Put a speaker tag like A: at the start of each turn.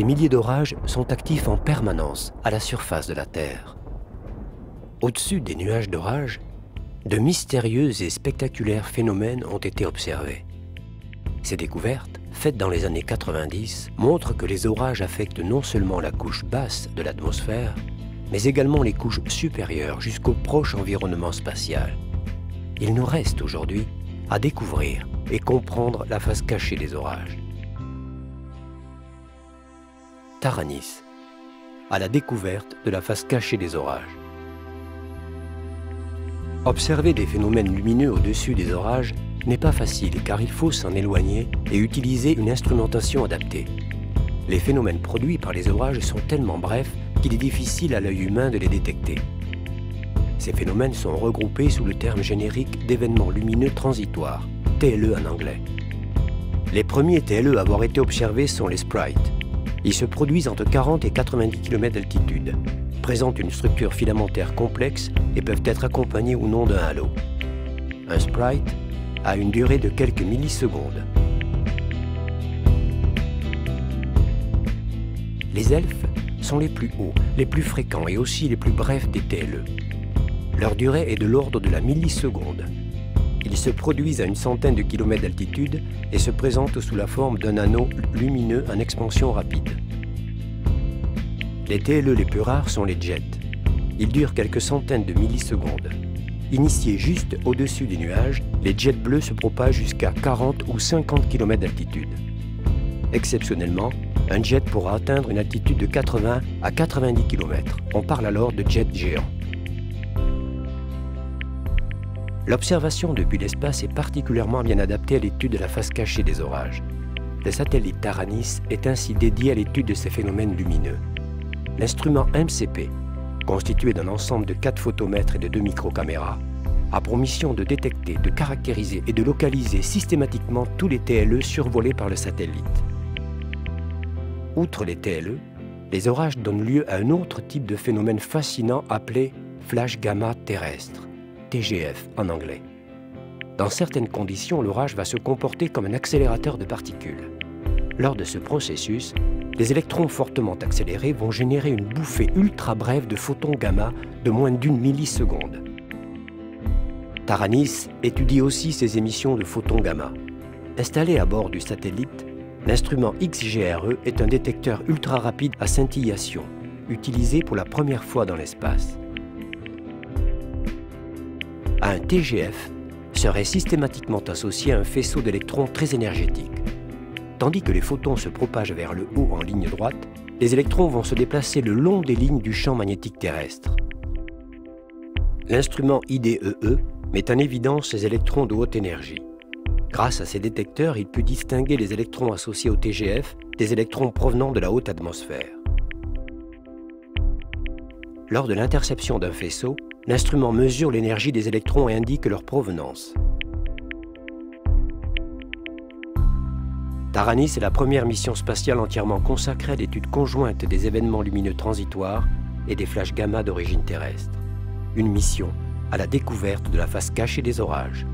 A: des milliers d'orages sont actifs en permanence à la surface de la Terre. Au-dessus des nuages d'orage, de mystérieux et spectaculaires phénomènes ont été observés. Ces découvertes, faites dans les années 90, montrent que les orages affectent non seulement la couche basse de l'atmosphère, mais également les couches supérieures jusqu'au proche environnement spatial. Il nous reste aujourd'hui à découvrir et comprendre la face cachée des orages. Taranis, à la découverte de la face cachée des orages. Observer des phénomènes lumineux au-dessus des orages n'est pas facile car il faut s'en éloigner et utiliser une instrumentation adaptée. Les phénomènes produits par les orages sont tellement brefs qu'il est difficile à l'œil humain de les détecter. Ces phénomènes sont regroupés sous le terme générique d'événements lumineux transitoires, TLE en anglais. Les premiers TLE à avoir été observés sont les sprites. Ils se produisent entre 40 et 90 km d'altitude, présentent une structure filamentaire complexe et peuvent être accompagnés ou non d'un halo. Un sprite a une durée de quelques millisecondes. Les elfes sont les plus hauts, les plus fréquents et aussi les plus brefs des TLE. Leur durée est de l'ordre de la milliseconde. Ils se produisent à une centaine de kilomètres d'altitude et se présentent sous la forme d'un anneau lumineux en expansion rapide. Les TLE les plus rares sont les jets. Ils durent quelques centaines de millisecondes. Initiés juste au-dessus des nuages, les jets bleus se propagent jusqu'à 40 ou 50 km d'altitude. Exceptionnellement, un jet pourra atteindre une altitude de 80 à 90 km. On parle alors de jet géant. L'observation depuis l'espace est particulièrement bien adaptée à l'étude de la face cachée des orages. Le satellite Taranis est ainsi dédié à l'étude de ces phénomènes lumineux. L'instrument MCP, constitué d'un ensemble de 4 photomètres et de 2 microcaméras, a pour mission de détecter, de caractériser et de localiser systématiquement tous les TLE survolés par le satellite. Outre les TLE, les orages donnent lieu à un autre type de phénomène fascinant appelé flash gamma terrestre, TGF en anglais. Dans certaines conditions, l'orage va se comporter comme un accélérateur de particules. Lors de ce processus, les électrons fortement accélérés vont générer une bouffée ultra brève de photons gamma de moins d'une milliseconde. Taranis étudie aussi ces émissions de photons gamma. Installé à bord du satellite, l'instrument XGRE est un détecteur ultra rapide à scintillation, utilisé pour la première fois dans l'espace. À un TGF serait systématiquement associé un faisceau d'électrons très énergétique. Tandis que les photons se propagent vers le haut en ligne droite, les électrons vont se déplacer le long des lignes du champ magnétique terrestre. L'instrument IDEE met en évidence ces électrons de haute énergie. Grâce à ces détecteurs, il peut distinguer les électrons associés au TGF des électrons provenant de la haute atmosphère. Lors de l'interception d'un faisceau, l'instrument mesure l'énergie des électrons et indique leur provenance. Taranis est la première mission spatiale entièrement consacrée à l'étude conjointe des événements lumineux transitoires et des flashs gamma d'origine terrestre. Une mission à la découverte de la face cachée des orages.